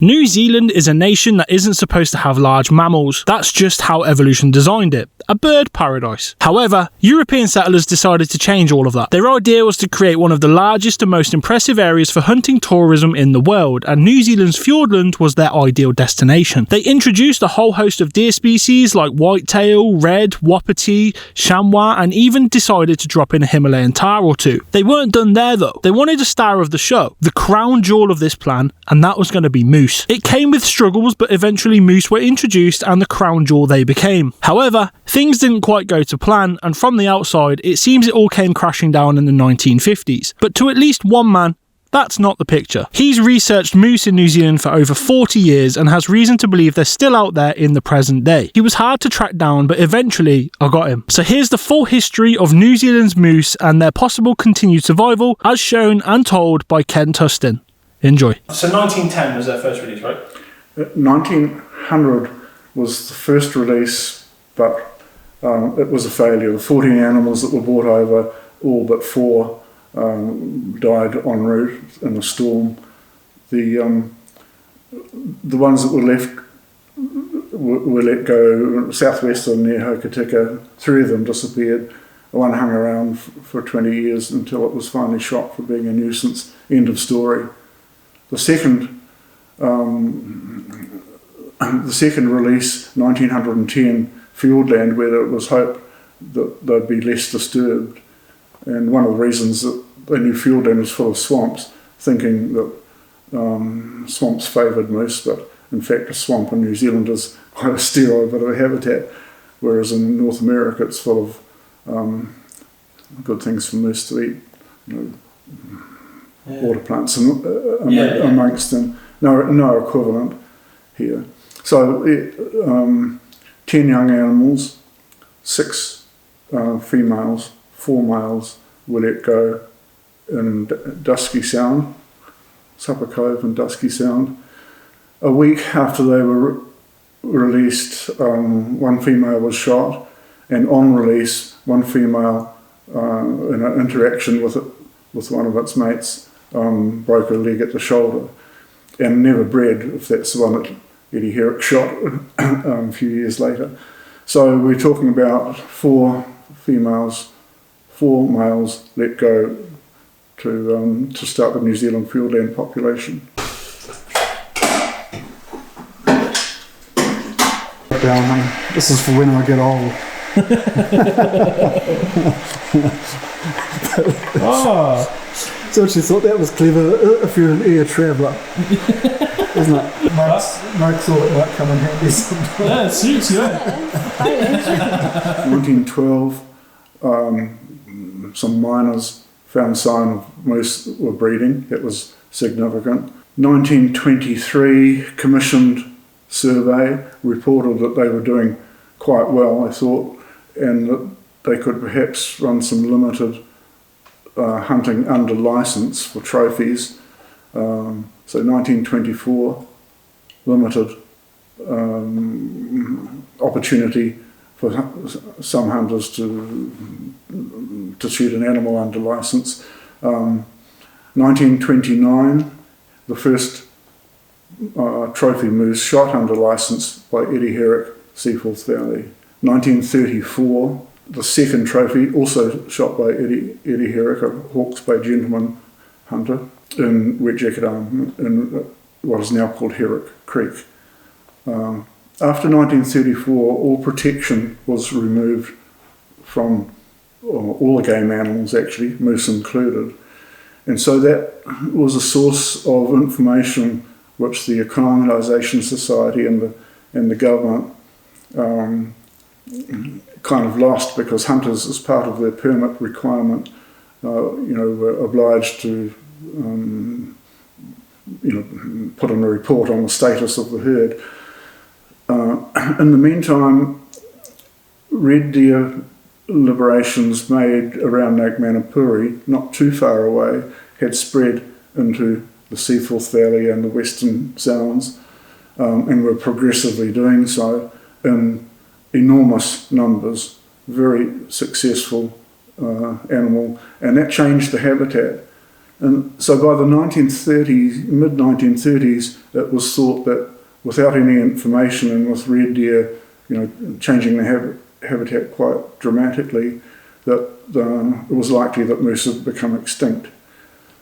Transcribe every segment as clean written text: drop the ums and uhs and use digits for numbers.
New Zealand is a nation that isn't supposed to have large mammals. That's just how evolution designed it. A bird paradise. However, European settlers decided to change all of that. Their idea was to create one of the largest and most impressive areas for hunting tourism in the world, and New Zealand's Fiordland was their ideal destination. They introduced a whole host of deer species like whitetail, red, wapiti, chamois, and even decided to drop in a Himalayan tahr or two. They weren't done there though. They wanted a star of the show, the crown jewel of this plan, and that was going to be moose. It came with struggles, but eventually moose were introduced and the crown jewel they became. However, things didn't quite go to plan, and from the outside, it seems it all came crashing down in the 1950s. But to at least one man, that's not the picture. He's researched moose in New Zealand for over 40 years and has reason to believe they're still out there in the present day. He was hard to track down, but eventually I got him. So here's the full history of New Zealand's moose and their possible continued survival, as shown and told by Ken Tustin. Enjoy. So 1910 was their first release, right? 1900 was the first release, but it was a failure. The 14 animals that were brought over, all but 4 died en route in a storm. The ones that were left were let go southwestern near Hokitika. 3 of them disappeared. One hung around for 20 years until it was finally shot for being a nuisance. End of story. The second release, 1910, Fiordland, where it was hoped that they'd be less disturbed. And one of the reasons that they knew Fiordland was full of swamps, thinking that swamps favoured moose, but in fact a swamp in New Zealand is quite a sterile bit of a habitat, whereas in North America it's full of good things for moose to eat. Water plants amongst them. No equivalent here. So 10 young animals, 6 females, 4 males were let go in Dusky Sound, Supper Cove and Dusky Sound. A week after they were released, 1 female was shot, and on release, 1 female in an interaction with one of its mates broke her leg at the shoulder and never bred, if that's the one that Eddie Herrick shot a few years later. So we're talking about 4 females, 4 males let go to start the New Zealand Fiordland population. This is for when I get old. Oh. So she thought that was clever if you're an air traveller, isn't it? Mike thought it might come in handy sometime. Yeah, it suits you. 1912, some miners found sign of moose were breeding. That was significant. 1923, commissioned survey reported that they were doing quite well, I thought, and that they could perhaps run some limited hunting under license for trophies. So 1924, limited opportunity for some hunters to shoot an animal under license. 1929, the first trophy moose shot under license by Eddie Herrick, Seaforth Valley. 1934, the second trophy, also shot by Eddie Herrick, a Hawke's Bay gentleman hunter, in Wet Jacket Arm, in what is now called Herrick Creek. After 1934, all protection was removed from all the game animals, actually, moose included. And so that was a source of information which the Economisation Society and the government kind of lost, because hunters, as part of their permit requirement, were obliged to put in a report on the status of the herd. In the meantime, red deer liberations made around Lake Manapuri, not too far away, had spread into the Seaforth Valley and the Western Sounds, and were progressively doing so in enormous numbers. Very successful animal, and that changed the habitat. And so by the 1930s, mid-1930s, it was thought that without any information and with red deer, changing their habitat quite dramatically, that it was likely that moose had become extinct.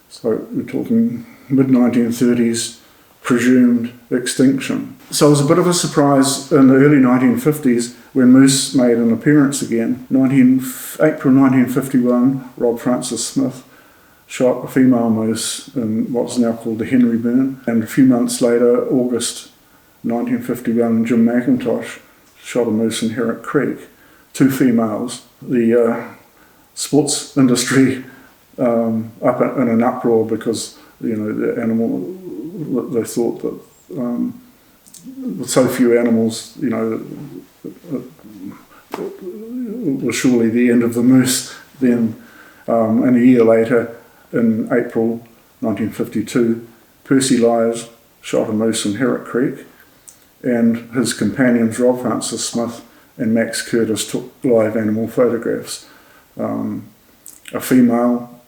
So we're talking mid-1930s, presumed extinction. So it was a bit of a surprise in the early 1950s when moose made an appearance again. April 1951, Rob Francis Smith shot a female moose in what's now called the Henry Burn, and a few months later, August 1951, Jim McIntosh shot a moose in Herrick Creek, 2 females. The sports industry up in an uproar because the animal, they thought that with so few animals, it was surely the end of the moose then. And a year later, in April 1952, Percy Lyers shot a moose in Herrick Creek, and his companions Rob Francis Smith and Max Curtis took live animal photographs. A female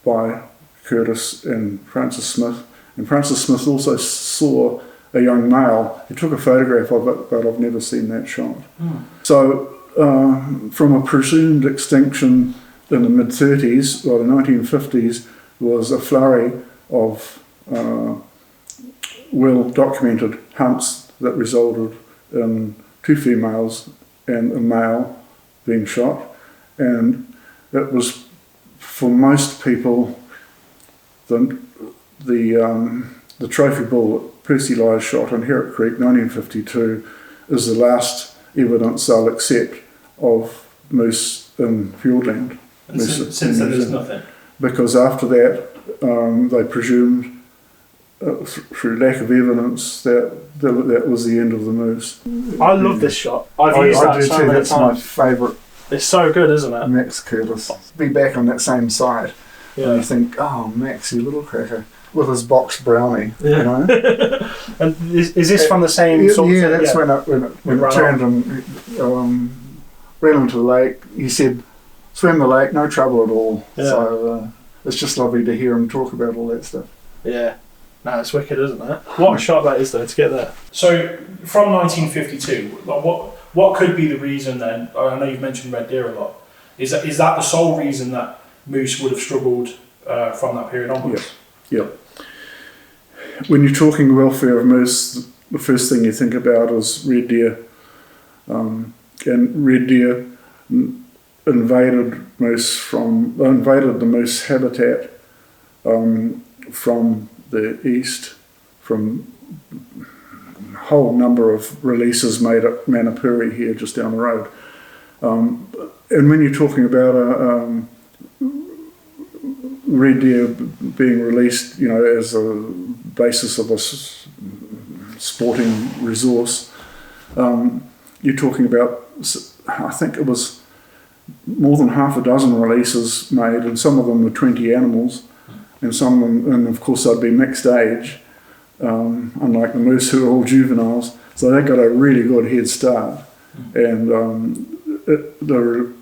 by Curtis and Francis Smith, and Francis Smith also saw a young male. He took a photograph of it, but I've never seen that shot. So from a presumed extinction in the mid-30s, or the 1950s, was a flurry of well-documented hunts that resulted in 2 females and a male being shot. And it was, for most people, the trophy bull that Percy Lyers shot in Herrick Creek, 1952, is the last evidence they'll accept of moose in Fiordland. And since then there's nothing? Because after that, they presumed, through lack of evidence, that was the end of the moose. I love this shot. I've used that so many That's times. my favourite. It's so good, isn't it? Max Curtis. Be back on that same side. Yeah. And you think, oh, Max, you little cracker. With his box brownie, Yeah. And is this from the same sort of thing? Yeah, that's when it turned and ran into the lake. He said, swam the lake, no trouble at all. Yeah. So it's just lovely to hear him talk about all that stuff. Yeah. No, it's wicked, isn't it? What a shot that is, though, to get there. So, from 1952, like, what could be the reason then? I know you've mentioned red deer a lot. Is that the sole reason that moose would have struggled from that period onwards? Yeah. When you're talking welfare of moose, the first thing you think about is red deer. And red deer invaded the moose habitat from the east, from a whole number of releases made at Manapuri here just down the road. And when you're talking about red deer being released, as a basis of a sporting resource, you're talking about, I think it was more than half a dozen releases made, and some of them were 20 animals, and some of them, and of course they'd be mixed age, unlike the moose who are all juveniles, so they got a really good head start. And they were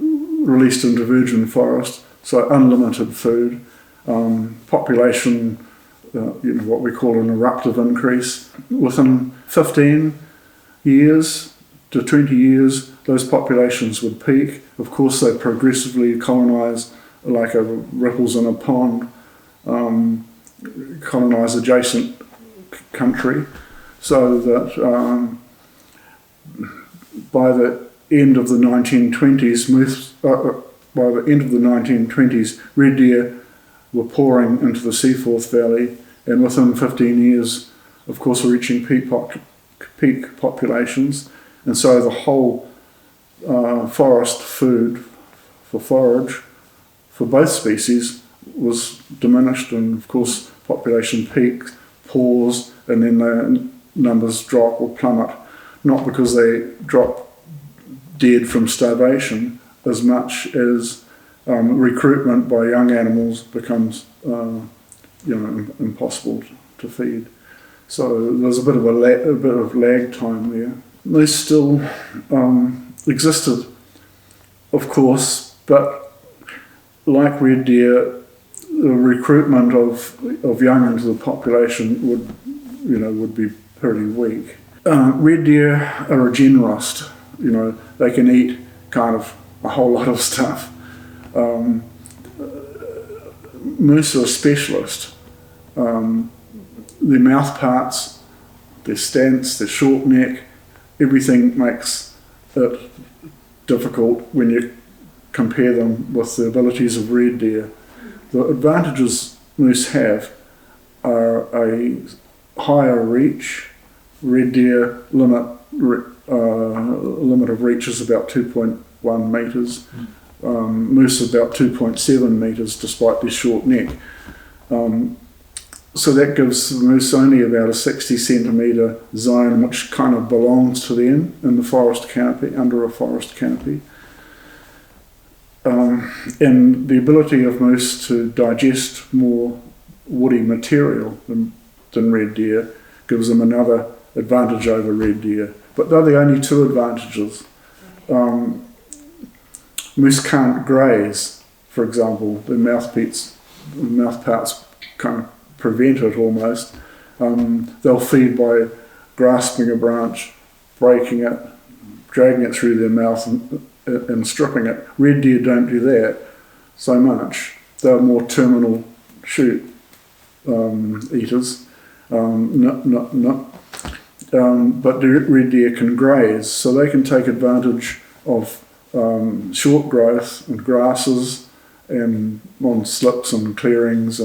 released into virgin forest, so unlimited food, population, what we call an eruptive increase. Within 15 years to 20 years, those populations would peak. Of course, they progressively colonise, like ripples in a pond, colonise adjacent country, so that by the end of the 1920s, red deer were pouring into the Seaforth Valley, and within 15 years, of course, we're reaching peak populations, and so the whole forest food for forage for both species was diminished, and of course population peaks, pause, and then the numbers drop or plummet, not because they drop dead from starvation as much as recruitment by young animals becomes impossible to feed. So there's a bit of lag time there. Moose still existed, of course, but like red deer, the recruitment of young into the population would be pretty weak. Red deer are a generalist. They can eat kind of a whole lot of stuff. Moose are a specialist. Their mouth parts, their stance, their short neck, everything makes it difficult when you compare them with the abilities of red deer. The advantages moose have are a higher reach. Red deer limit of reach is about 2.1 metres. Moose is about 2.7 metres despite their short neck. So that gives the moose only about a 60 centimetre zone which kind of belongs to them in the forest canopy, under a forest canopy. And the ability of moose to digest more woody material than red deer gives them another advantage over red deer. But they're the only two advantages. Moose can't graze, for example. The mouth parts kind of prevent it almost. They'll feed by grasping a branch, breaking it, dragging it through their mouth and stripping it. Red deer don't do that so much. They're more terminal shoot eaters. But the red deer can graze, so they can take advantage of short growth and grasses and on slips and clearings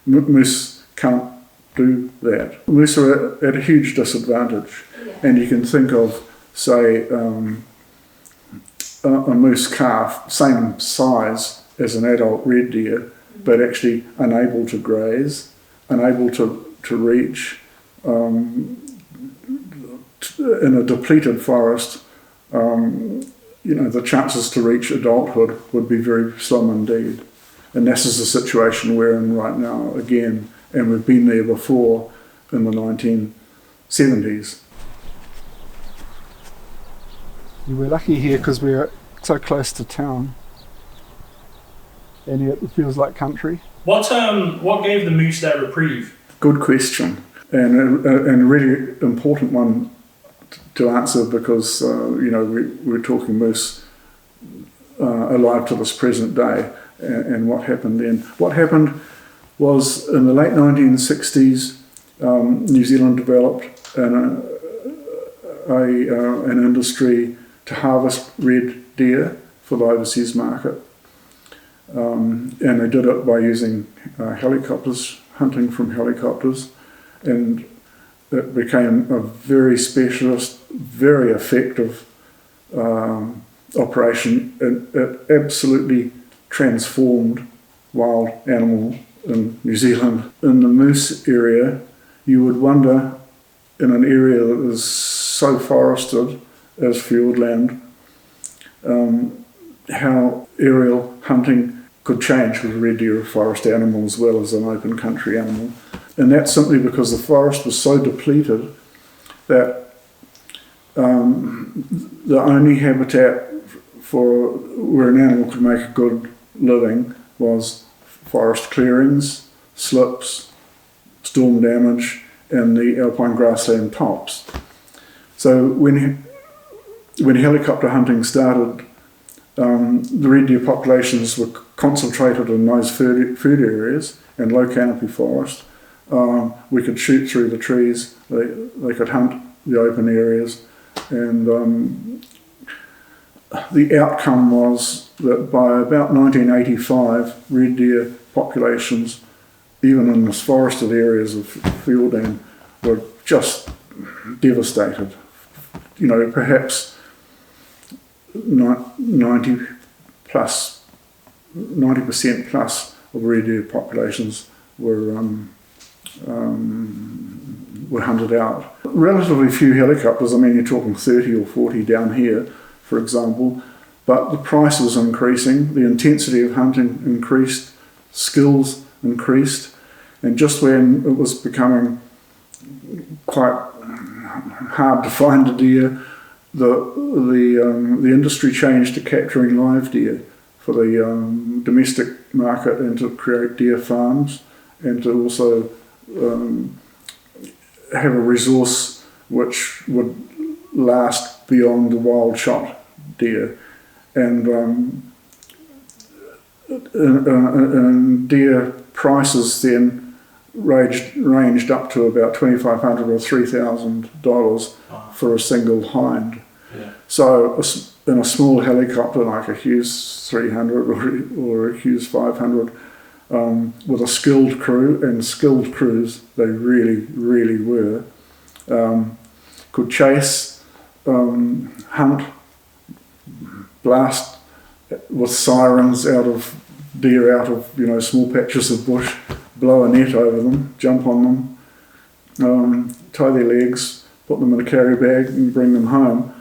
moose can't do that. Moose are at a huge disadvantage, and you can think of, say, a moose calf, same size as an adult red deer, but actually unable to graze, unable to reach. In a depleted forest, the chances to reach adulthood would be very slim indeed. And this is the situation we're in right now again, and we've been there before in the 1970s. We're lucky here because we're so close to town, and yet it feels like country. What gave the moose their reprieve? Good question, and a really important one to answer, because we're talking moose alive to this present day, and what happened then. What happened was in the late 1960s, New Zealand developed an industry to harvest red deer for the overseas market, and they did it by using helicopters, hunting from helicopters, and it became a very specialist, very effective operation. It absolutely transformed wild animal in New Zealand. In the moose area, you would wonder, in an area that is so forested as Fiordland, how aerial hunting could change with a red deer, a forest animal as well as an open country animal. And that's simply because the forest was so depleted that the only habitat for where an animal could make a good living was forest clearings, slips, storm damage, and the alpine grassland tops. So when helicopter hunting started, the red deer populations were concentrated in those food areas and low canopy forest. We could shoot through the trees, they could hunt the open areas, and the outcome was that by about 1985, red deer populations, even in the forested areas of Fiordland, were just devastated. Perhaps 90% plus of red deer populations were hunted out. Relatively few helicopters, you're talking 30 or 40 down here, for example, but the price was increasing, the intensity of hunting increased, skills increased, and just when it was becoming quite hard to find a deer, the industry changed to capturing live deer for the domestic market and to create deer farms and to also have a resource which would last beyond the wild shot deer. And deer prices then ranged up to about $2,500 or $3,000 for a single hind. Yeah. So in a small helicopter like a Hughes 300 or a Hughes 500, with a skilled crew, and skilled crews they really were, could chase, hunt, blast with sirens out of deer out of small patches of bush, blow a net over them, jump on them, tie their legs, put them in a carry bag and bring them home.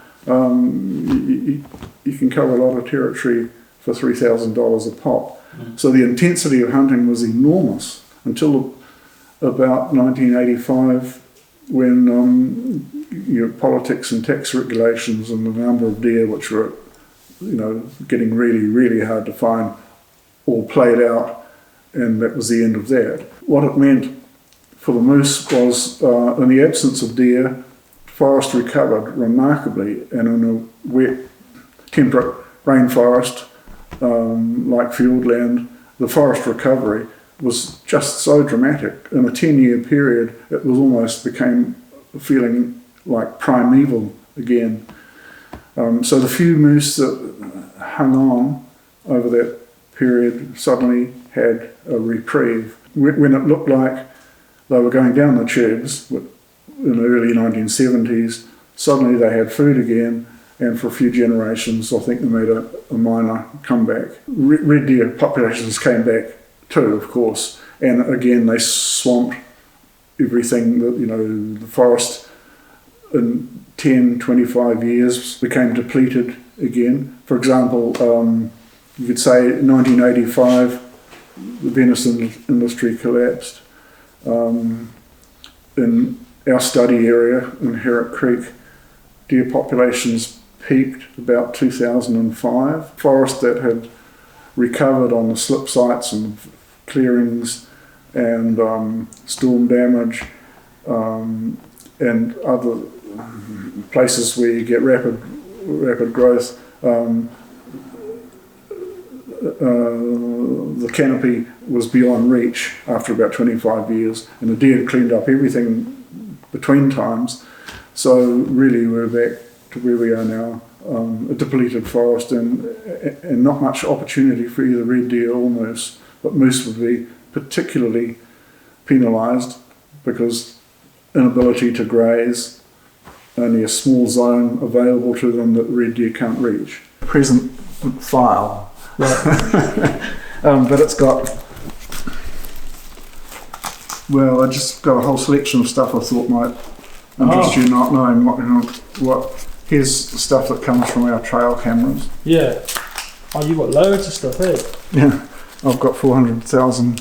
You can cover a lot of territory for $3,000 a pop. So the intensity of hunting was enormous until about 1985, when politics and tax regulations and the number of deer which were getting really hard to find all played out, and that was the end of that. What it meant for the moose was, in the absence of deer, forest recovered remarkably, and in a wet, temperate rainforest like Fiordland, the forest recovery was just so dramatic. In a 10-year period, it was almost became feeling like primeval again. So the few moose that hung on over that period suddenly had a reprieve. When it looked like they were going down the tubes in the early 1970s, suddenly they had food again, and for a few generations I think they made a minor comeback. Red deer populations came back too, of course, and again they swamped everything. The forest in 10, 25 years became depleted again. For example, you could say 1985, the venison industry collapsed. In our study area in Herrick Creek, deer populations peaked about 2005. Forest that had recovered on the slip sites and clearings and storm damage and other places where you get rapid growth. The canopy was beyond reach after about 25 years, and the deer cleaned up everything between times. So really we're back to where we are now, a depleted forest and not much opportunity for either red deer or moose. But moose would be particularly penalised because inability to graze, only a small zone available to them that red deer can't reach. Present file. But it's got, I just got a whole selection of stuff I thought might interest you, not knowing what. Here's stuff that comes from our trail cameras. Yeah. Oh, you've got loads of stuff here. Yeah, I've got 400,000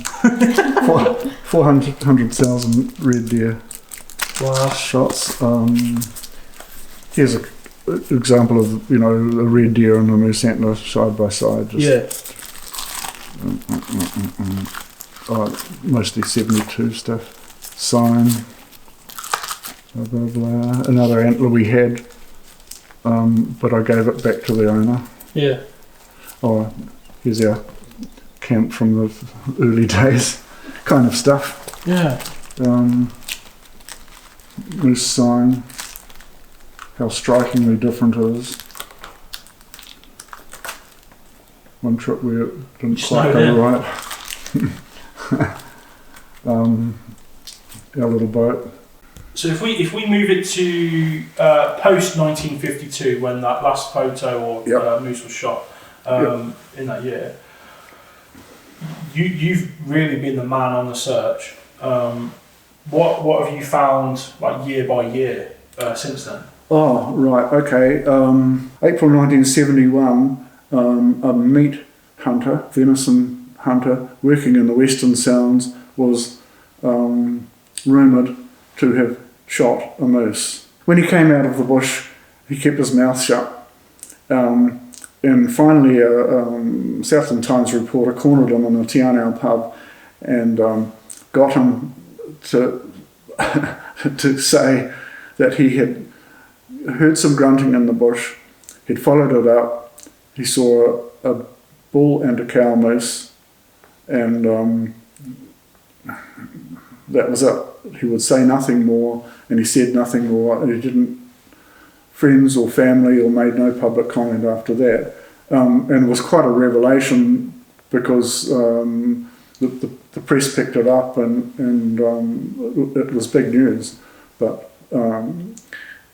red deer shots. Here's an example of a red deer and a moose antler side by side. Mostly 72 stuff. Sign. Blah blah blah. Another antler we had, but I gave it back to the owner. Yeah. Oh, here's our camp from the early days, kind of stuff. Yeah. Moose sign. How strikingly different it is. One trip where it didn't quite go right. Our little boat. So if we move it to post 1952, when that last photo of moose was shot in that year, you've really been the man on the search. What have you found like year by year since then? Oh right, okay. April 1971, a meat hunter, venison hunter, working in the Western Sounds was rumoured to have shot a moose. When he came out of the bush, he kept his mouth shut. And finally, a Southland Times reporter cornered him in a Te Anau pub and got him to to say that he had heard some grunting in the bush. He'd followed it up. He saw a bull and a cow moose, and that was it. He would say nothing more, and he said nothing more, and he didn't, friends or family, or made no public comment after that. And it was quite a revelation because the press picked it up, and it was big news, but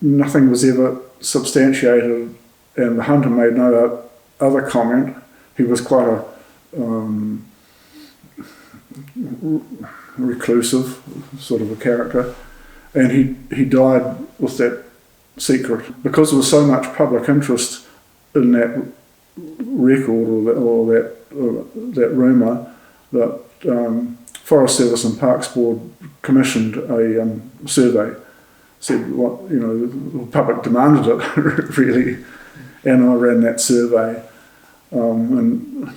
nothing was ever substantiated, and the hunter made no other comment. He was quite a reclusive sort of a character, and he died with that secret because there was so much public interest in that record or that rumour that Forest Service and Parks Board commissioned a survey. Said what the public demanded it really, and I ran that survey in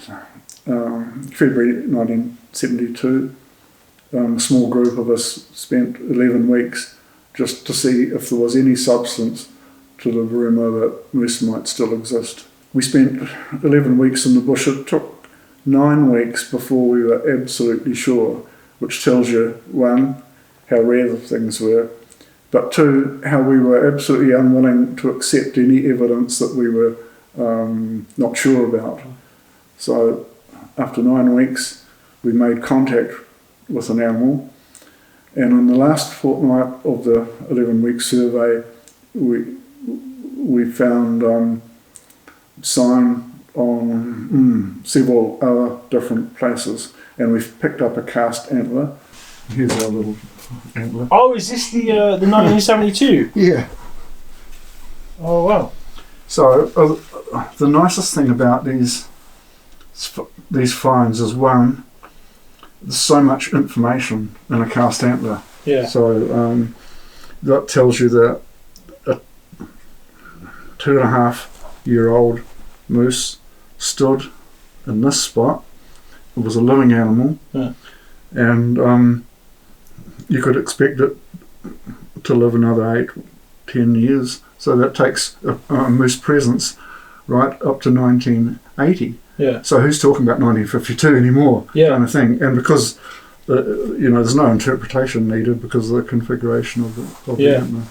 February 1972. A small group of us spent 11 weeks just to see if there was any substance to the rumour that moose might still exist. We spent 11 weeks in the bush. It took 9 weeks before we were absolutely sure, which tells you, one, how rare the things were, but two, how we were absolutely unwilling to accept any evidence that we were not sure about. So after 9 weeks, we made contact with an animal, and in the last fortnight of the 11-week survey, we found sign on several other different places, and we've picked up a cast antler. Here's our little antler. Oh, is this the 1972? Yeah. Oh wow. So the nicest thing about these finds is, one, there's so much information in a cast antler. Yeah. So that tells you that a 2.5-year-old moose stood in this spot. It was a living animal, and you could expect it to live another 8-10 years. So that takes a moose presence right up to 1980. Yeah. So who's talking about 1952 anymore? Yeah. Kind of thing. And because there's no interpretation needed because of the configuration of the antler.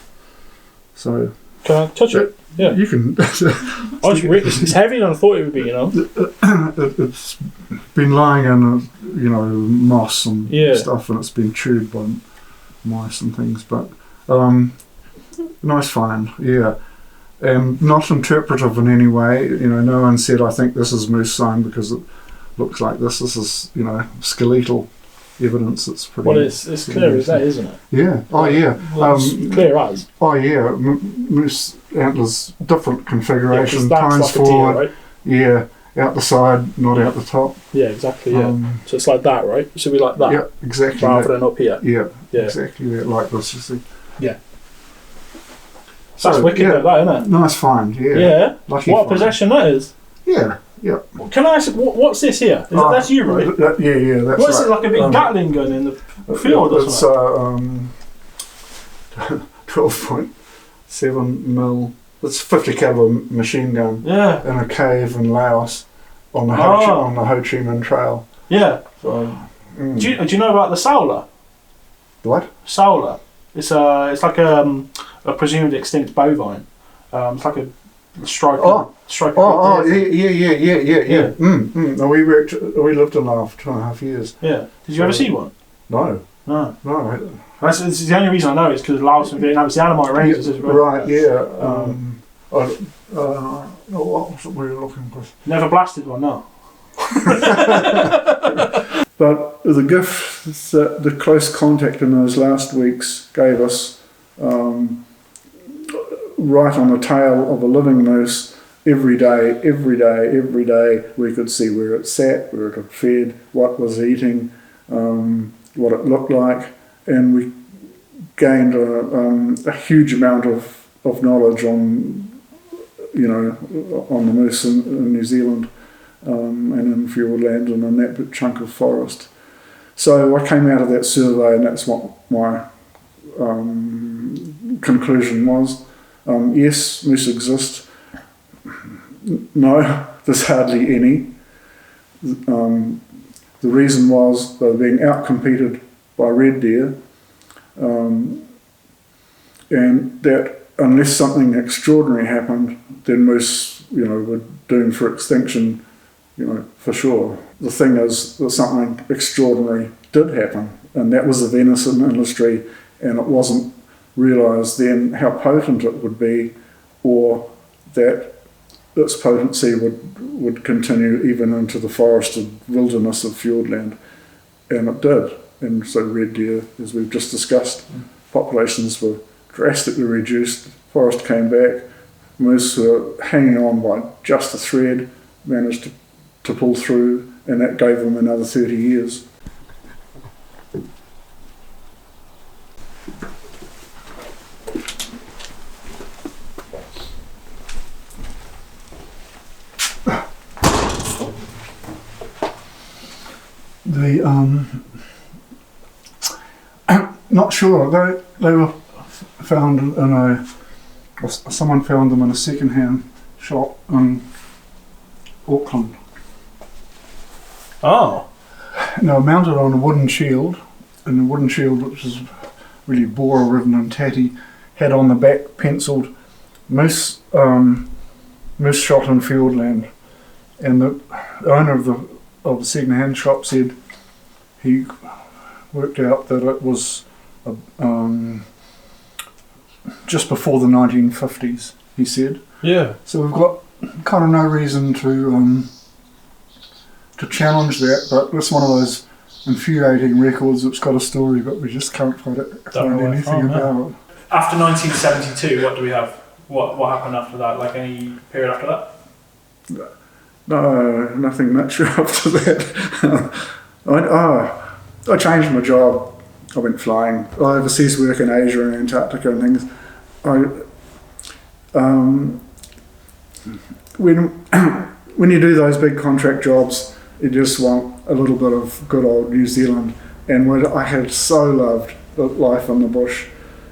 So can I touch it? Yeah. You can. It's heavier than I thought it would be. It's been lying in moss and stuff, and it's been chewed by mice and things. But nice find, yeah. Not interpretive in any way. No one said, I think this is moose sign because it looks like this. This is, skeletal evidence. It's pretty. Well, it's clear as that, isn't it? Yeah. Oh, yeah. Well, it's clear as. Oh, yeah. Moose antlers, different configuration, tines like forward. Deer, right? Yeah. Out the side, not out the top. Yeah, exactly. Yeah. So it's like that, right? It should be like that. Yeah, exactly. Rather than up here. Yeah. Exactly. Like this, you see. Yeah. That's wicked, that, isn't it? Nice find, yeah. Yeah. Lucky what a find. possession that is. Yeah. Can I ask, what's this here? That's you, right? Yeah, that's What's it, like a big Gatling gun in the field or something? It's 12.7 mil. It's 50 caliber machine gun. Yeah. In a cave in Laos on the Ho Chi Minh Trail. Yeah. So, do you know about the Sowler? What? Sowler. It's like a presumed extinct bovine. It's like a striker. Yeah. No, we lived in Laos for 2.5 years. Yeah. Did you ever see one? No. That's the only reason I know is because Laos and Vietnam, it's the Annamite Ranges. Right, yeah. What was it we were looking for? Never blasted one, no. But the gift that the close contact in those last weeks gave us, right on the tail of a living moose, every day, we could see where it sat, where it had fed, what was eating, what it looked like, and we gained a huge amount of knowledge on on the moose in New Zealand and in Fiordland and in that chunk of forest. So I came out of that survey, and that's what my conclusion was. Yes, moose exist. No, there's hardly any. The reason was they were being outcompeted by red deer, and that unless something extraordinary happened, then moose, were doomed for extinction, for sure. The thing is that something extraordinary did happen, and that was the venison industry, and it wasn't realised then how potent it would be, or that its potency would continue even into the forested wilderness of Fiordland, and it did. And so red deer, as we've just discussed, populations were drastically reduced, forest came back, moose were hanging on by just a thread, managed to pull through, and that gave them another 30 years. Not sure. They were found in someone found them in a second-hand shop in Auckland. Oh. And they were mounted on a wooden shield, and the wooden shield, which is really Bora-ridden and tatty, had on the back penciled moose shot in Fiordland. And the owner of the second-hand shop said he worked out that it was just before the 1950s, he said. Yeah. So we've got kind of no reason to challenge that, but it's one of those infuriating records that's got a story, but we just can't find anything about it. After 1972, what do we have? What happened after that? Like any period after that? No, nothing much after that. I changed my job. I went flying. I overseas work in Asia and Antarctica and things. When you do those big contract jobs, you just want a little bit of good old New Zealand. And what I had so loved life in the bush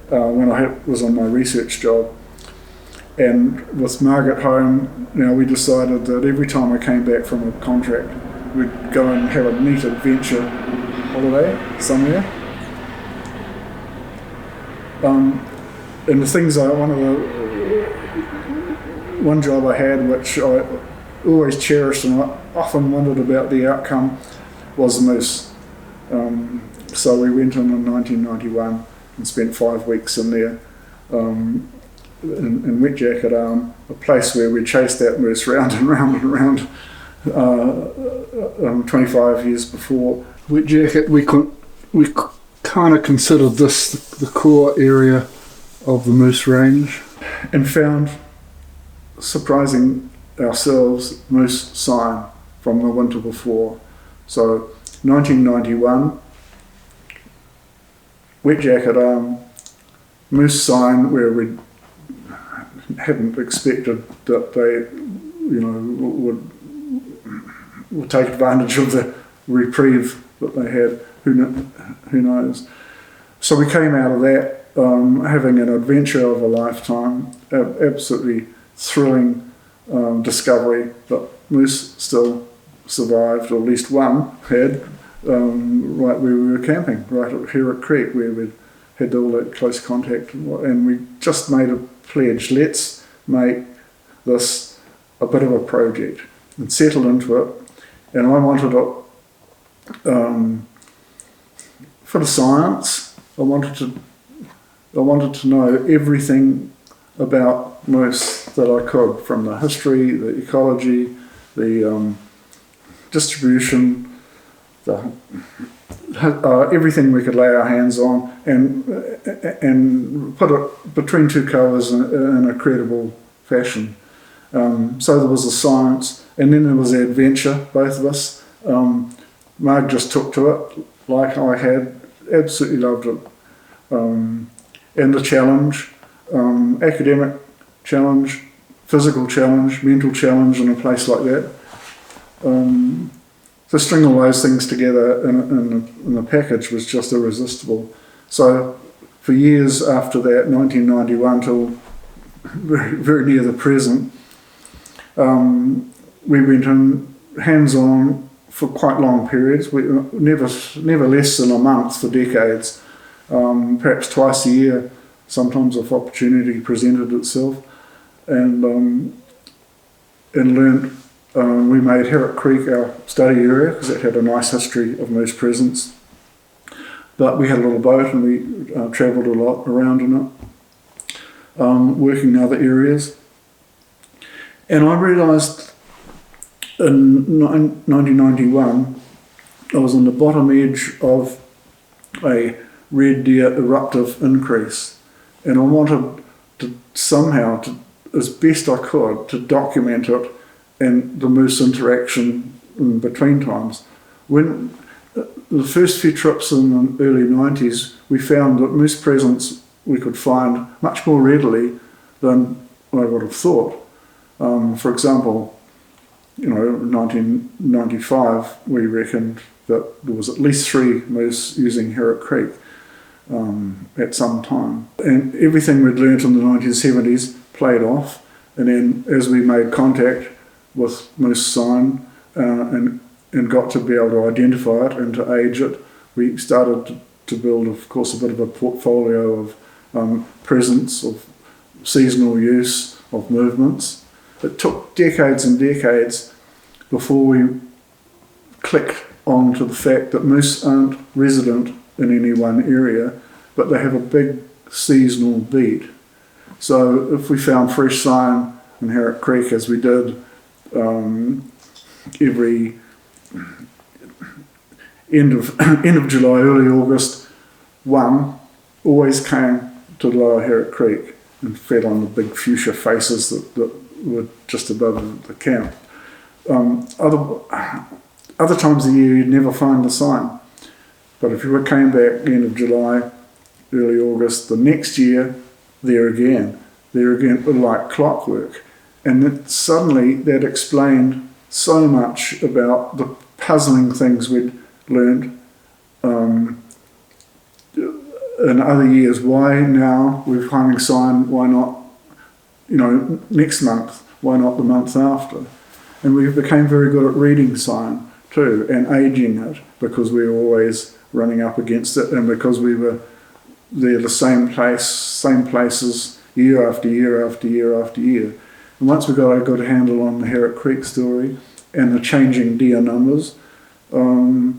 when I was on my research job. And with Margaret home, we decided that every time I came back from a contract, we'd go and have a neat adventure holiday somewhere. And the things one job I had, which I always cherished and I often wondered about the outcome, was the moose. So we went in 1991 and spent 5 weeks in there. In Wet Jacket Arm, a place where we chased that moose round and round and round 25 years before. Wet Jacket, we kind of considered this the core area of the moose range, and found, surprising ourselves, moose sign from the winter before. So 1991, Wet Jacket Arm, moose sign where we hadn't expected that they, would take advantage of the reprieve that they had. Who knows? So we came out of that having an adventure of a lifetime, absolutely thrilling discovery that moose still survived, or at least one had, right where we were camping, right at Hera Creek, where we'd had all that close contact, and we just made a pledge, let's make this a bit of a project, and settled into it. And I wanted it for the science. I wanted to know everything about moose that I could, from the history, the ecology, the distribution, everything we could lay our hands on, and put it between two covers in a credible fashion. So there was the science, and then there was the adventure, both of us. Marg just took to it like I had, absolutely loved it. And the challenge, academic challenge, physical challenge, mental challenge in a place like that. To string all those things together in a package was just irresistible. So for years after that, 1991 till very, very near the present, we went in hands-on for quite long periods. We never less than a month for decades, perhaps twice a year, sometimes if opportunity presented itself, and learnt. We made Herrick Creek our study area because it had a nice history of moose presence. But we had a little boat and we travelled a lot around in it, working in other areas. And I realised in 1991 I was on the bottom edge of a red deer eruptive increase, and I wanted to somehow, as best I could, to document it and the moose interaction in between times. When the first few trips in the early 90s, we found that moose presence we could find much more readily than I would have thought. For example, in 1995, we reckoned that there was at least 3 moose using Herrick Creek at some time. And everything we'd learnt in the 1970s played off, and then as we made contact with moose sign and got to be able to identify it and to age it, we started to build, of course, a bit of a portfolio of presence, of seasonal use, of movements. It took decades and decades before we clicked onto the fact that moose aren't resident in any one area, but they have a big seasonal beat. So if we found fresh sign in Herrick Creek, as we did every end of July, early August, one always came to Lower Herrick Creek and fed on the big fuchsia faces that were just above the camp. Other times of the year you'd never find the sign, but if you came back end of July, early August, the next year, there again, like clockwork. And then suddenly that explained so much about the puzzling things we'd learned in other years. Why now we're finding sign, why not, next month, why not the month after? And we became very good at reading sign too, and aging it, because we were always running up against it, and because we were there the same places, year after year after year after year. And once we got a good handle on the Herrick Creek story and the changing deer numbers, we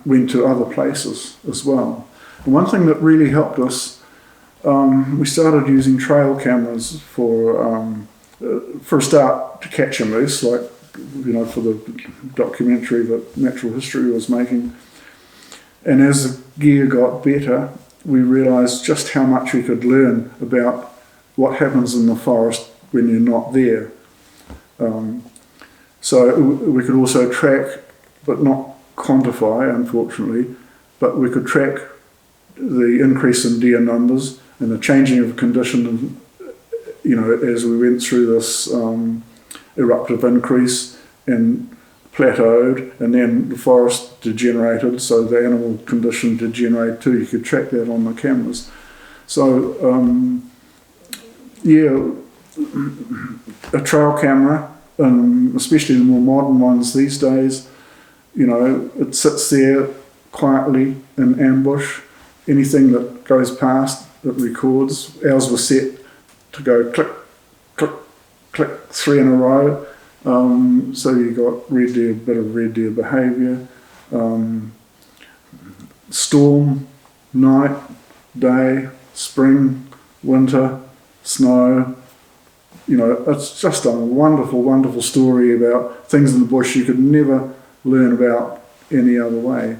went to other places as well. And one thing that really helped us, we started using trail cameras for a start to catch a moose, like for the documentary that Natural History was making. And as the gear got better, we realised just how much we could learn about what happens in the forest when you're not there. So we could also track, but not quantify, unfortunately, but we could track the increase in deer numbers and the changing of condition, as we went through this eruptive increase and plateaued, and then the forest degenerated, so the animal condition degenerated too. You could track that on the cameras. So a trail camera, especially the more modern ones these days, it sits there quietly in ambush. Anything that goes past, it records. Ours was set to go click, click, click, 3 in a row. So you got bit of red deer behaviour. Storm, night, day, spring, winter, snow. It's just a wonderful, wonderful story about things in the bush you could never learn about any other way.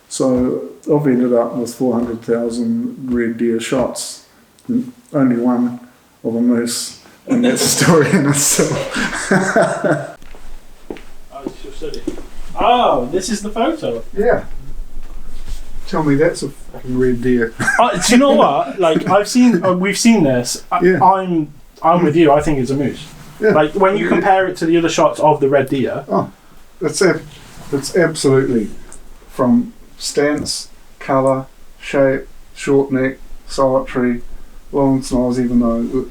So I've ended up with 400,000 red deer shots, and only one of a moose, and that's a story in itself. Oh, this is the photo. Yeah. Tell me that's a fucking red deer. Do you know what? Like we've seen this. Yeah. I'm I'm with you. I think it's a moose. Yeah. Like when you compare it to the other shots of the red deer. Oh, it's absolutely from stance, colour, shape, short neck, solitary, long snarls, even though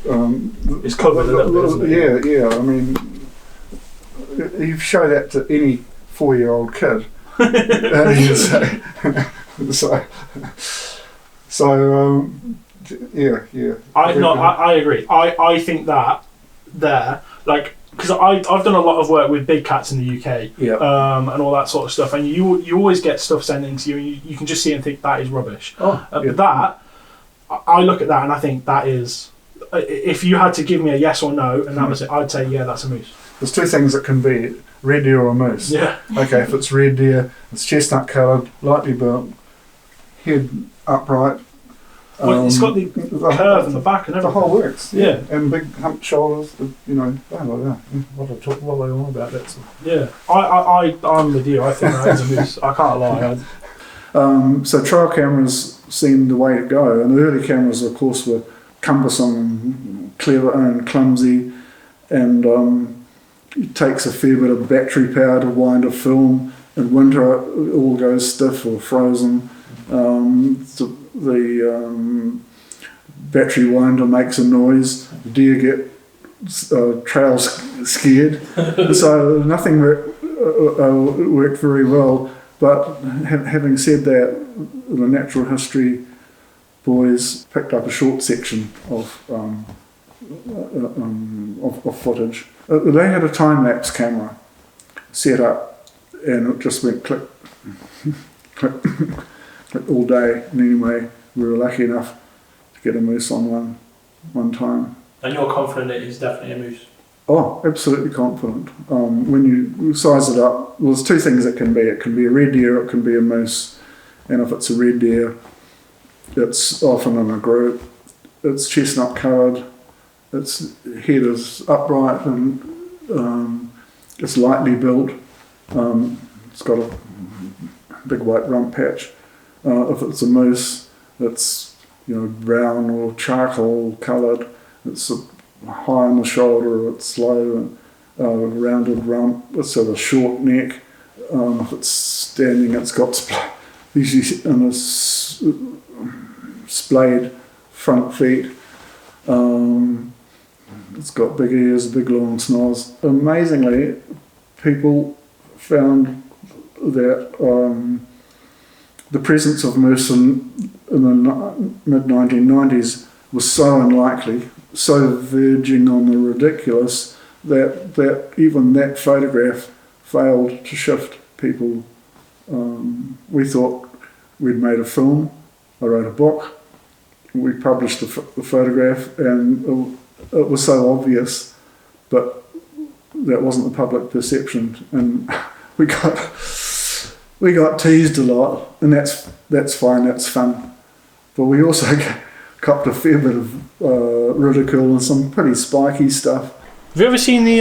It's covered a little bit, isn't it? Yeah. I mean, you show that to any 4-year-old kid, yeah. I agree. I think that there, like, because I've done a lot of work with big cats in the UK, and all that sort of stuff, and you always get stuff sent into you, and you can just see and think that is rubbish. But that, I look at that and I think that is, if you had to give me a yes or no, and that was it, I'd say yeah, that's a moose. There's two things that can be red deer or a moose. Yeah. Okay, if it's red deer, it's chestnut coloured, lightly built, head upright. It's got the curve in the back and everything. The whole works. Yeah. And big humped shoulders, blah, blah, blah. What are they on about that stuff? Yeah. I'm with you. I think that is a moose. I can't lie. So trial cameras seemed the way to go, and the early cameras, of course, were cumbersome and clever and clumsy, and it takes a fair bit of battery power to wind a film. In winter, it all goes stiff or frozen. The battery winder makes a noise. The deer get trails scared. So nothing worked very well. But having said that, the natural history boys picked up a short section of footage. They had a time-lapse camera set up, and it just went click, click, click all day. And anyway, we were lucky enough to get a moose on one time. And you're confident it is definitely a moose? Oh, absolutely confident. When you size it up, well, there's two things it can be. It can be a red deer, it can be a moose. And if it's a red deer, it's often in a group. It's chestnut coloured. Its head is upright and it's lightly built. It's got a big white rump patch. If it's a moose, it's brown or charcoal coloured. It's high on the shoulder. It's low and rounded rump. It's got a short neck. If it's standing, it's got usually in a splayed front feet. It's got big ears, big long snarls. Amazingly, people found that the presence of moose in the mid-1990s was so unlikely, so verging on the ridiculous, that even that photograph failed to shift people. We thought we'd made a film. I wrote a book. We published the photograph, and it was so obvious, but that wasn't the public perception, and we got teased a lot, and that's fine, that's fun. But we also copped a fair bit of ridicule and some pretty spiky stuff. Have you ever seen the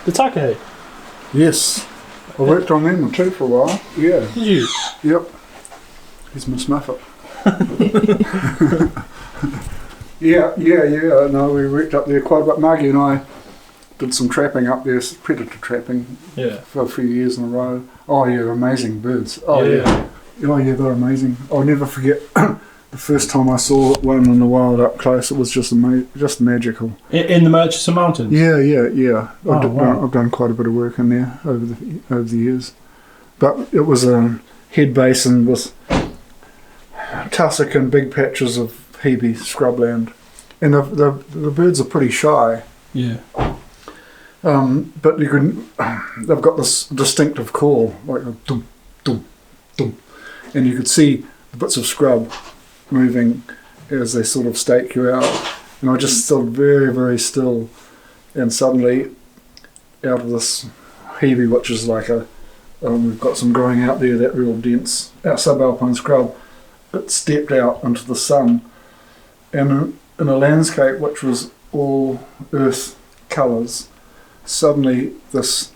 Takahe? Yes, I worked on them too for a while. Yeah. Did you? Yep. He's Miss Muffet. Yeah. No, we worked up there quite a bit. Margie and I did some trapping up there, predator trapping, for a few years in a row. Oh yeah, amazing birds. Oh yeah, they're amazing. I'll never forget the first time I saw one in the wild up close. It was just magical. In the Murchison Mountains? Yeah. Wow. I've done quite a bit of work in there over the years. But it was a head basin with tussock and big patches of Hebe scrubland, and the birds are pretty shy. Yeah. But they've got this distinctive call, like a dum dum dum, and you could see the bits of scrub moving as they sort of stake you out. And I just stood very, very still, and suddenly, out of this Hebe, which is like we've got some growing out there, that real dense subalpine scrub, it stepped out into the sun, and in a landscape which was all earth colours, suddenly this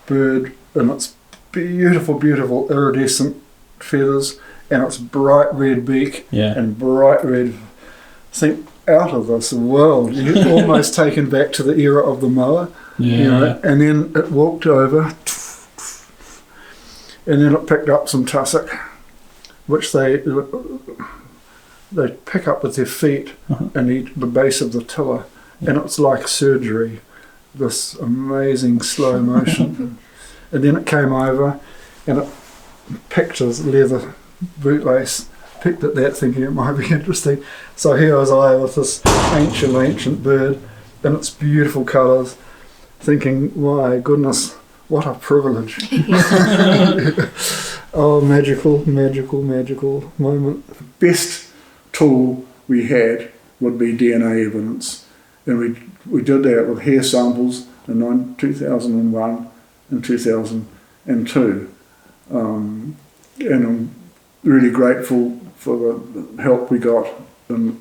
bird in its beautiful, beautiful iridescent feathers and its bright red beak and bright red, I think out of this world. You're almost taken back to the era of the mower, you know, and then it walked over, and then it picked up some tussock, which they pick up with their feet and eat the base of the tiller, and it's like surgery, this amazing slow motion. And then it came over and it picked his leather bootlace, picked at that thinking it might be interesting. So here was I with this ancient bird and its beautiful colours, thinking, my goodness, what a privilege. Oh, magical moment. Best tool we had would be DNA evidence, and we did that with hair samples in 2001 and 2002, and I'm really grateful for the help we got in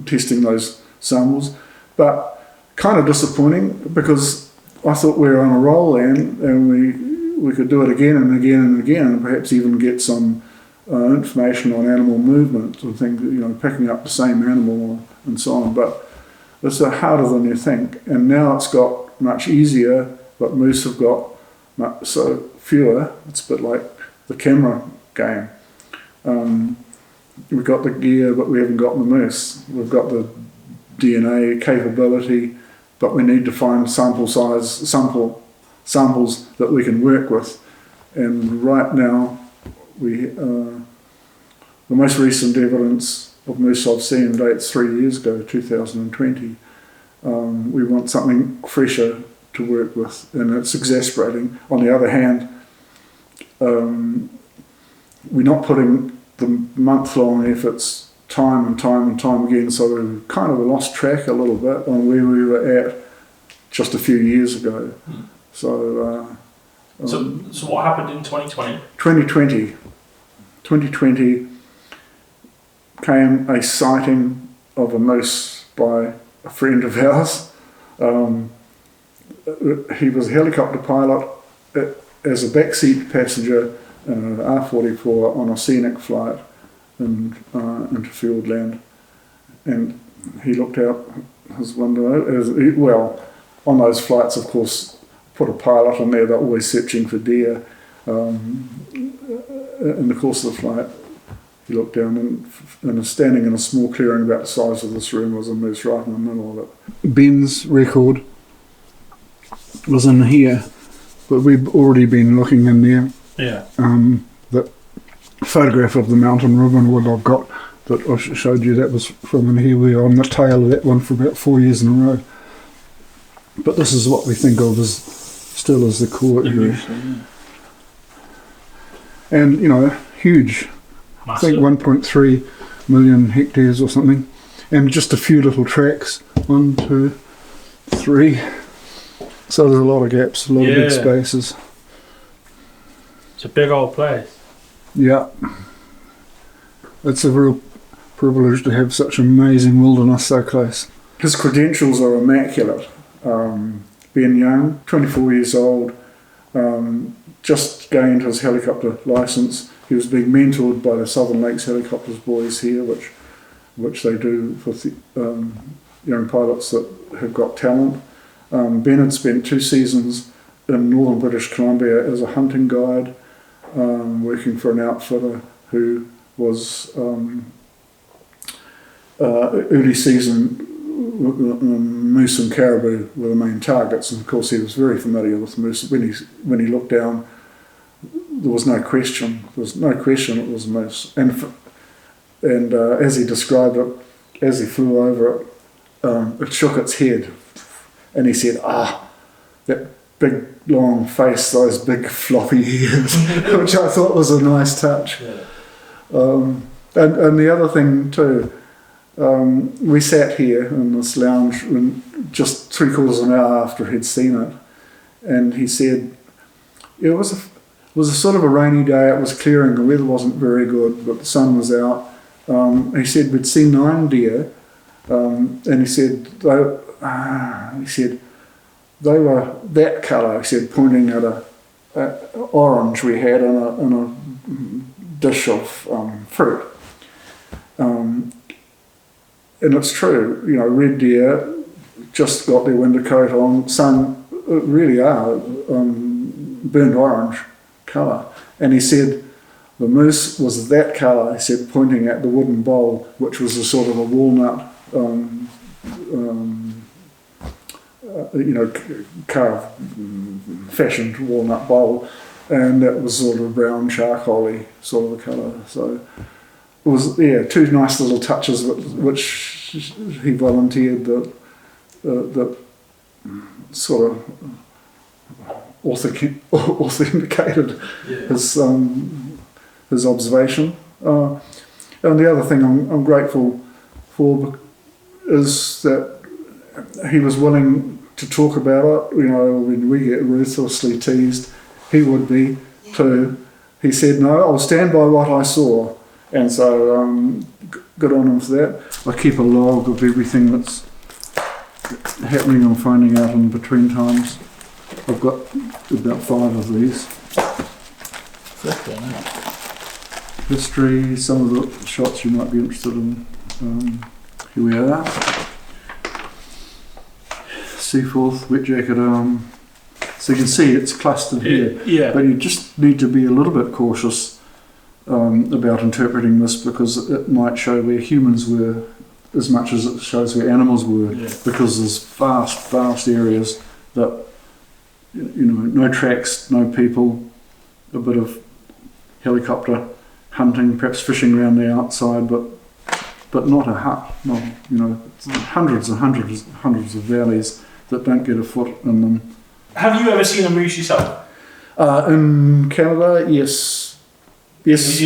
testing those samples, but kind of disappointing because I thought we were on a roll and we could do it again and again and again, and perhaps even get some information on animal movement and things, you know, picking up the same animal and so on. But it's harder than you think, and now it's got much easier. But moose have got so fewer. It's a bit like the camera game. We've got the gear, but we haven't got the moose. We've got the DNA capability, but we need to find samples that we can work with. And right now, the most recent evidence of moose I've seen dates 3 years ago, 2020. We want something fresher to work with, and it's exasperating. On the other hand, we're not putting the month-long efforts time and time again, so we've kind of lost track a little bit on where we were at just a few years ago. So what happened in 2020? 2020 came a sighting of a moose by a friend of ours. He was a helicopter pilot as a backseat passenger in an R-44 on a scenic flight into Fiordland, and he looked out his window. On those flights, of course, put a pilot on there, they're always searching for deer. In the course of the flight, he looked down and standing in a small clearing about the size of this room was a moose right in the middle of it. Ben's record was in here, but we've already been looking in there. Yeah. The photograph of the mountain ribbonwood I've got that I showed you, that was from in here. We were on the tail of that one for about 4 years in a row. But this is what we think of as still as the core area. And, you know, huge. Massive. I think 1.3 million hectares or something. And just a few little tracks. 1, 2, 3. So there's a lot of gaps, a lot of big spaces. It's a big old place. Yeah. It's a real privilege to have such amazing wilderness so close. His credentials are immaculate. Ben Young, 24 years old, just gained his helicopter licence. He was being mentored by the Southern Lakes Helicopters boys here, which they do for young pilots that have got talent. Ben had spent 2 seasons in northern British Columbia as a hunting guide, working for an outfitter who was early season moose and caribou were the main targets, and of course he was very familiar with moose. When he looked down, there was no question. There was no question it was a moose. And as he described it, as he flew over it, it shook its head, and he said, that big long face, those big floppy ears, which I thought was a nice touch. Yeah. And the other thing too, we sat here in this lounge just 3/4 of an hour after he'd seen it, and he said it was a sort of a rainy day. It was clearing, the weather wasn't very good, but the sun was out. He said we'd seen 9 deer, and he said they were that colour. He said, pointing at a orange we had in a dish of fruit. and it's true, you know, red deer just got their winter coat on, some really are burnt orange colour. And he said the moose was that colour, he said, pointing at the wooden bowl, which was a sort of a walnut, carved, fashioned walnut bowl, and that was sort of brown charcoaly sort of a colour. So it was, two nice little touches which he volunteered that sort of authenticated his observation. And the other thing I'm grateful for is that he was willing to talk about it. You know, when we get ruthlessly teased, he would be too. He said, no, I'll stand by what I saw. And so good on him for that. I keep a log of everything that's happening and finding out in between times. I've got about 5 of these. History, some of the shots you might be interested in. Here we are. Seaforth, wet jacket arm. So you can see it's clustered here. Yeah. But you just need to be a little bit cautious about interpreting this, because it might show where humans were as much as it shows where animals were, because there's vast areas that, you know, no tracks, no people, a bit of helicopter hunting, perhaps fishing around the outside, but not a hut. Not, you know, hundreds and hundreds of valleys that don't get a foot in them. Have you ever seen a moose yourself? In Canada, yes. Yes.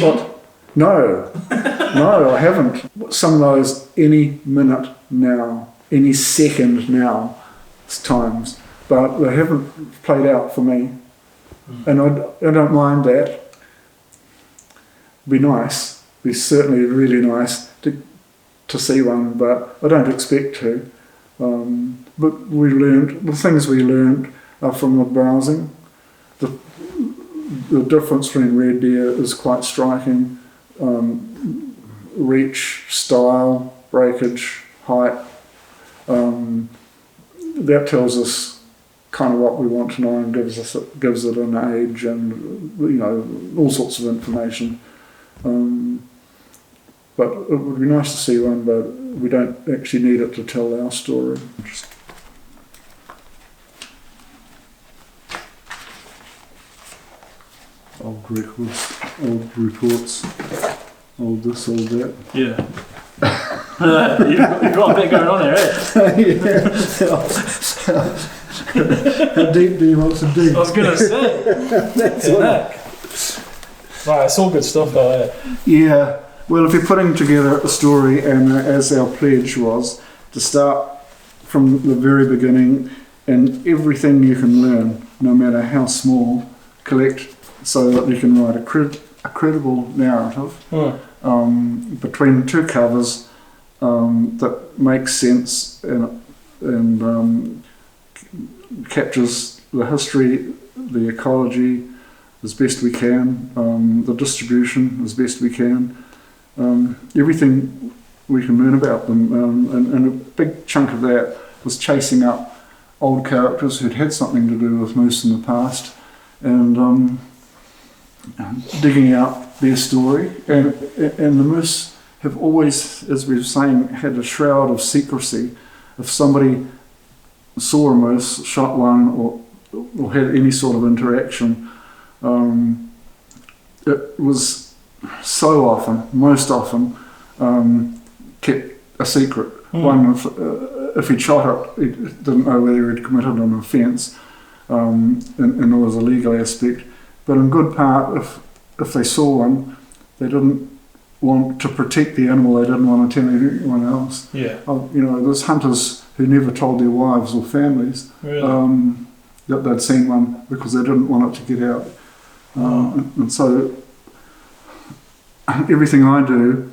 No, I haven't. Some of those any minute now, any second now, times, but they haven't played out for me, and I don't mind that. Be nice, be certainly really nice to see one, but I don't expect to. But the things we learned from the browsing. The difference between red deer is quite striking. Reach, style, breakage, height. That tells us kind of what we want to know and gives it an age and, you know, all sorts of information. But it would be nice to see one, but we don't actually need it to tell our story. Old records, old reports, old this, old that. Yeah. You've got a bit going on here, How deep do you want to dig? I was going to say. Right, it's all good stuff out there. Yeah. Well, if you're putting together a story, and as our pledge was, to start from the very beginning and everything you can learn, no matter how small, collect so that you can write a credible narrative between two covers that makes sense and captures the history, the ecology as best we can, the distribution as best we can, everything we can learn about them. And a big chunk of that was chasing up old characters who'd had something to do with moose in the past, and digging out their story. And the moose have always, as we were saying, had a shroud of secrecy. If somebody saw a moose, shot one, or had any sort of interaction, it was so often, most often, kept a secret. One, if he'd shot it, he didn't know whether he'd committed an offence, and there was a legal aspect. But in good part, if they saw one, they didn't want to protect the animal, they didn't want to tell anyone else. Yeah. You know, there's hunters who never told their wives or families that they'd seen one because they didn't want it to get out. And so everything I do,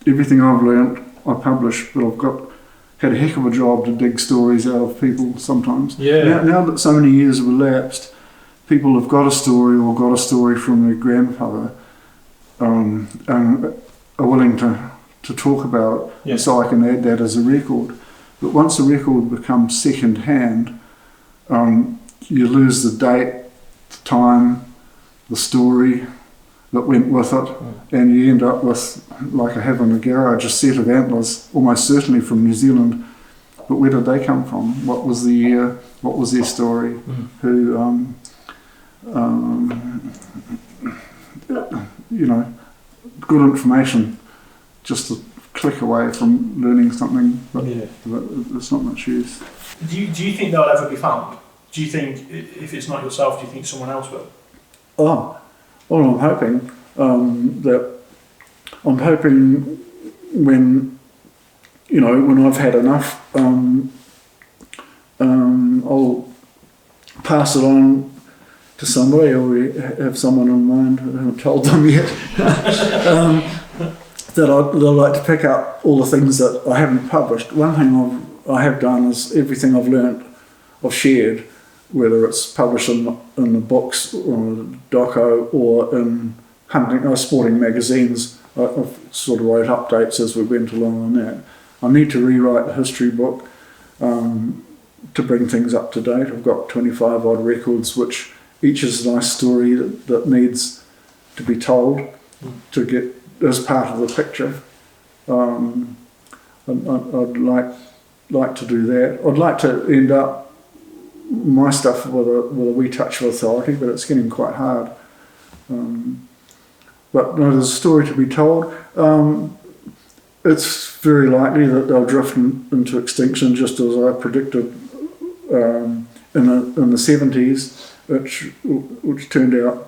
everything I've learnt, I publish, but I've had a heck of a job to dig stories out of people sometimes. Yeah. Now that so many years have elapsed, people have got a story or got a story from their grandfather, and are willing to to talk about it, Yeah. so I can add that as a record. But once a record becomes second hand, you lose the date, the time, the story that went with it, and you end up with, like I have in a garage, a set of antlers, almost certainly from New Zealand. But where did they come from? What was the year? What was their story? Who, you know, good information, just a click away from learning something, but it's not much use. Do you think they'll ever be found? Do you think, if it's not yourself, do you think someone else will? Oh, well, I'm hoping when, you know, when I've had enough, I'll pass it on to somebody, or we have someone in mind, I haven't told them yet, that I'd like to pick up all the things that I haven't published. One thing I have done is everything I've learnt, I've shared, whether it's published in the books or doco or in hunting or sporting magazines. I've sort of wrote updates as we went along on that. I need to rewrite the history book to bring things up to date. I've got 25 odd records, which each is a nice story that needs to be told to get as part of the picture. I'd like to do that. I'd like to end up my stuff with a wee touch of authority, but it's getting quite hard. But no, there's a story to be told. It's very likely that they'll drift into extinction, just as I predicted in the 70s, which turned out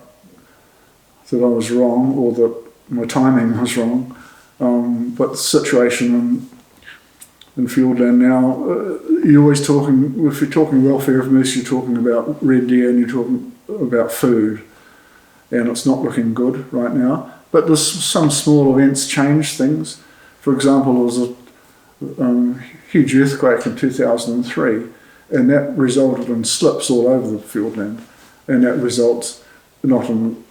that I was wrong, or that my timing was wrong. But the situation in Fiordland now, you're always talking, if you're talking welfare of moose, you're talking about red deer and you're talking about food, and it's not looking good right now. But there's some small events change things. For example, there was a huge earthquake in 2003, and that resulted in slips all over the Fiordland, and that results not in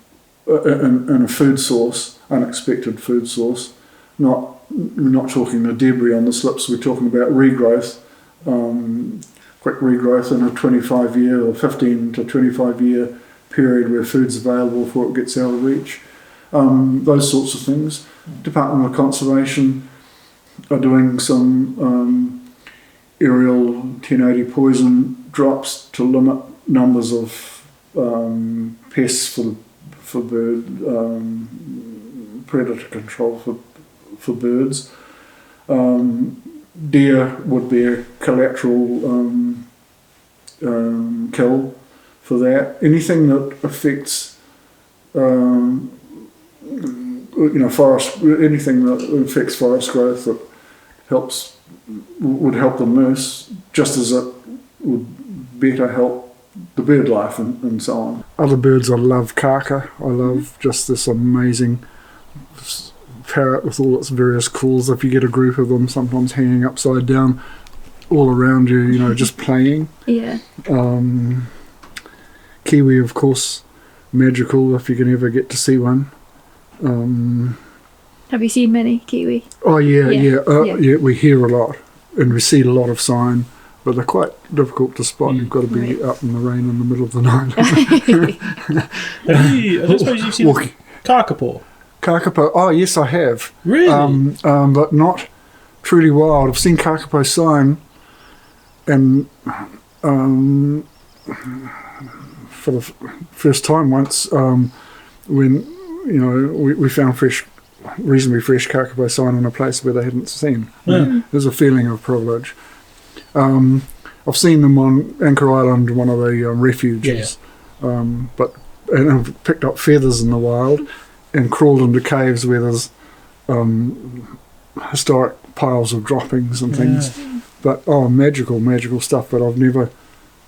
a food source, unexpected food source. We're not talking the debris on the slips, we're talking about regrowth, quick regrowth in a 25-year or 15 to 25-year period where food's available before it gets out of reach. Those sorts of things. Department of Conservation are doing some aerial 1080 poison drops to limit numbers of pests for bird predator control for birds. Deer would be a collateral kill for that. Anything that affects forest, anything that affects forest growth that would help the moose, just as it would better help the bird life and so on. Other birds, I love kaka. I love just this amazing parrot with all its various calls. If you get a group of them, sometimes hanging upside down all around you, just playing. Yeah. Kiwi, of course, magical if you can ever get to see one. Have you seen many kiwi? Oh yeah. We hear a lot and we see a lot of sign, but they're quite difficult to spot. You've got to be up in the rain in the middle of the night. I don't suppose you've seen kakapo? Kakapo, oh yes, I have. Really? But not truly wild. I've seen kakapo sign, and for the first time once, when we found reasonably fresh kakapo sign in a place where they hadn't seen. Yeah. There's a feeling of privilege. I've seen them on Anchor Island, one of the refuges, and I've picked up feathers in the wild and crawled into caves where there's historic piles of droppings and things. But magical stuff. But I've never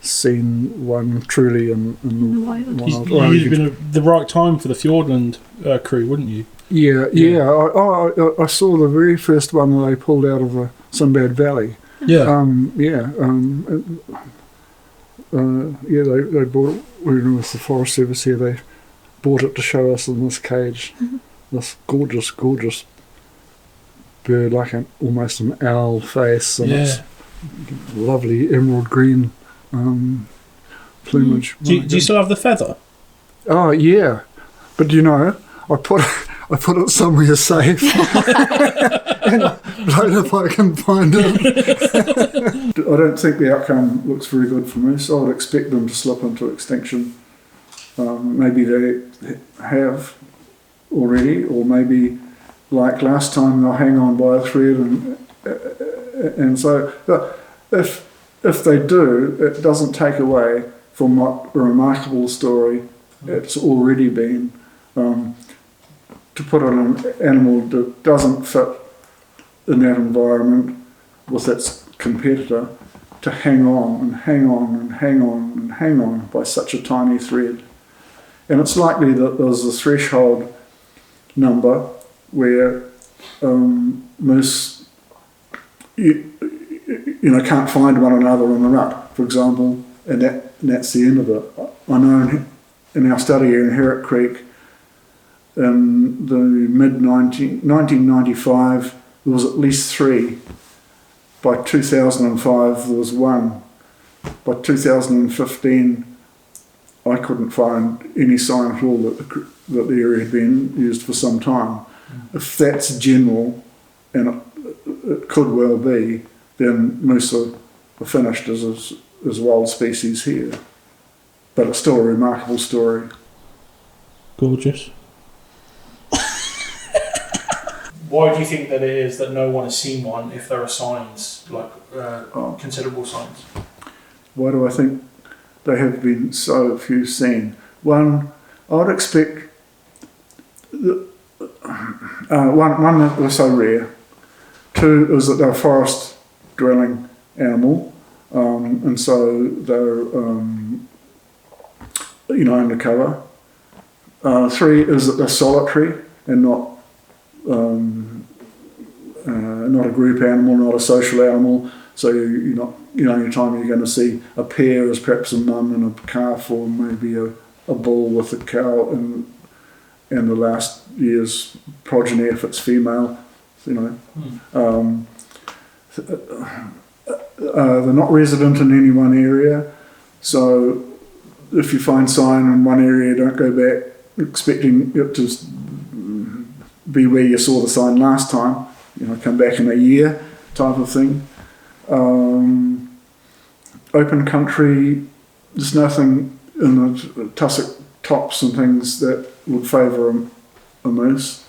seen one truly in the wild. You'd been the right time for the Fiordland crew, wouldn't you? Yeah. I saw the very first one that they pulled out of the Sinbad Valley. Yeah. They bought it. We were with the Forest Service here. They bought it to show us in this cage. This gorgeous bird, like almost an owl face, and Yeah. it's lovely emerald green plumage. Do you still have the feather? Oh yeah, but you know, I put it somewhere safe. And I don't know if I can find it. I don't think the outcome looks very good for moose. I would expect them to slip into extinction. Maybe they have already, or maybe like last time they'll hang on by a thread, and so if they do, it doesn't take away from what a remarkable story it's already been. To put on an animal that doesn't fit in that environment with its competitor, to hang on and hang on and hang on and hang on by such a tiny thread. And it's likely that there's a threshold number where moose can't find one another in the rut, for example, and that's the end of it. I know in our study here in Herrick Creek, in the mid-1995, there was at least 3. By 2005, there was 1. By 2015, I couldn't find any sign at all that the area had been used for some time. If that's general, and it could well be, then moose are finished as wild species here. But it's still a remarkable story. Gorgeous. Why do you think that it is that no one has seen one if there are signs, like considerable signs? Why do I think they have been so few seen? One, I would expect one that they're so rare. 2 is that they're a forest dwelling animal, and so they're undercover. 3 is that they're solitary and not a group animal, not a social animal. So you're not, any time you're going to see a pair as perhaps a mum and a calf, or maybe a bull with a cow and the last year's progeny if it's female. They're not resident in any one area. So if you find sign in one area, don't go back expecting it to be where you saw the sign last time. Come back in a year type of thing. Open country, there's nothing in the tussock tops and things that would favour a moose.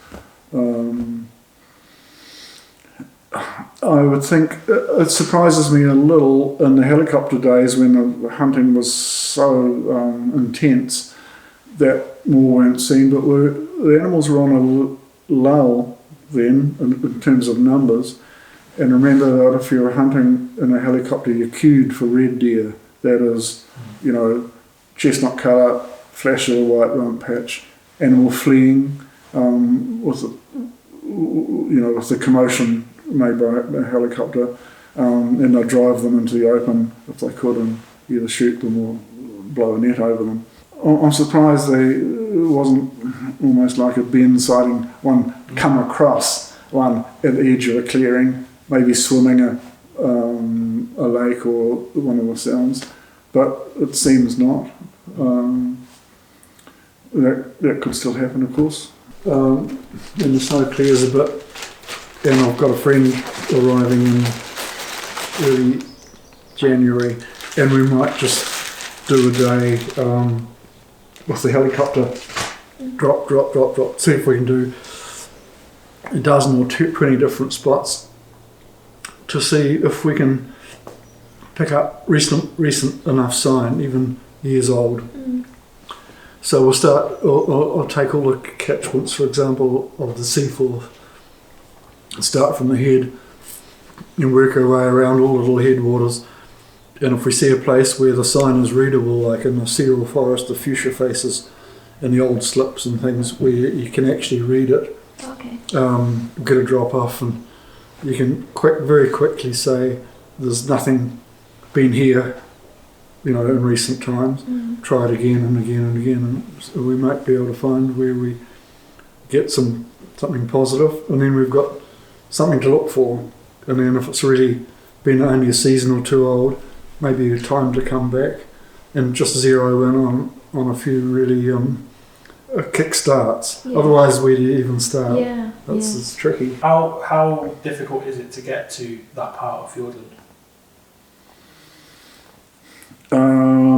I would think it surprises me a little in the helicopter days when the hunting was so intense that more weren't seen, but the animals were on a lull then in terms of numbers. And remember that if you're hunting in a helicopter, you're cued for red deer. That is, chestnut colour, flash of a white rump patch, animal fleeing with the commotion made by a helicopter, and they'd drive them into the open if they could and either shoot them or blow a net over them. I'm surprised it wasn't almost like a Ben sighting, one come across one at the edge of a clearing, maybe swimming a lake or one of the sounds, but it seems not. That could still happen, of course. And the snow clears a bit, and I've got a friend arriving in early January, and we might just do a day with the helicopter, drop, see if we can do a dozen or 20 different spots to see if we can pick up recent enough sign, even years old. So we'll start, I'll take all the catchments, for example, of the Seaforth, start from the head and work our way around all the little headwaters. And if we see a place where the sign is readable, like in the Cyril Forest, the fuchsia faces and the old slips and things where you can actually read it, get a drop off, and you can very quickly say there's nothing been here, in recent times. Try it again and again and again, and so we might be able to find where we get something positive. And then we've got something to look for. And then if it's really been only a season or two old, maybe time to come back and just zero in on a few really kick starts. Yeah. Otherwise, where do you even start? Yeah. It's tricky. How difficult is it to get to that part of Fiordland?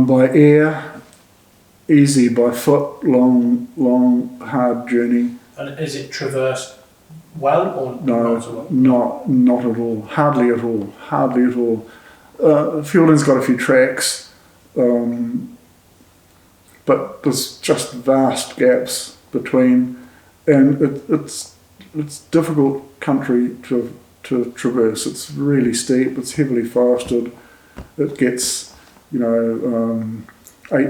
By air, easy. By foot, long, hard journey. And is it traversed well or No, not so well? not at all. Hardly at all. Fiordland's got a few tracks, but there's just vast gaps between, and it's difficult country to traverse. It's really steep. It's heavily forested. It gets 7, 8,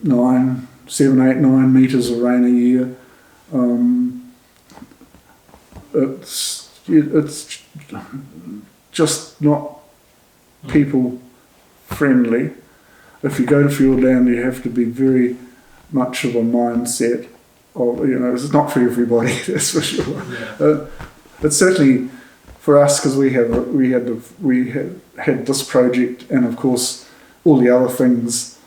9 metres of rain a year. It's just not people friendly. If you go to Fiordland, you have to be very much of a mindset of, it's not for everybody, that's for sure. Yeah. It's certainly for us, because we had this project, and of course all the other things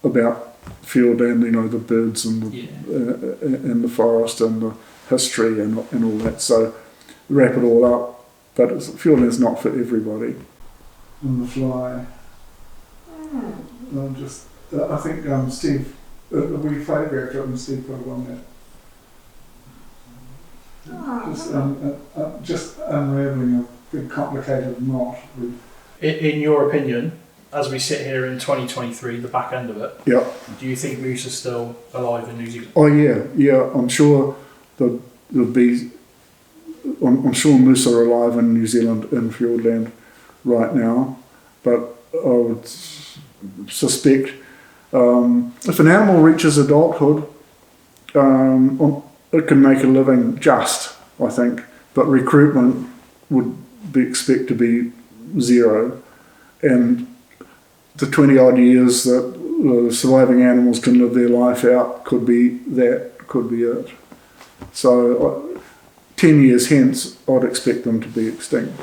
about Fiordland, the birds and and the forest and the history and all that. So wrap it all up, but Fiordland's not for everybody. And the fly. I think Steve, we photographed it and Steve put it on that. Just unravelling a big complicated knot. In your opinion, as we sit here in 2023, the back end of it, Yeah. do you think moose are still alive in New Zealand? Oh yeah. I'm sure there'll be. I'm sure moose are alive in New Zealand, in Fiordland, right now, but I would suspect if an animal reaches adulthood, it can make a living just, I think, but recruitment would be expect to be zero, and the 20 odd years that the surviving animals can live their life out could be it. So 10 years hence, I'd expect them to be extinct.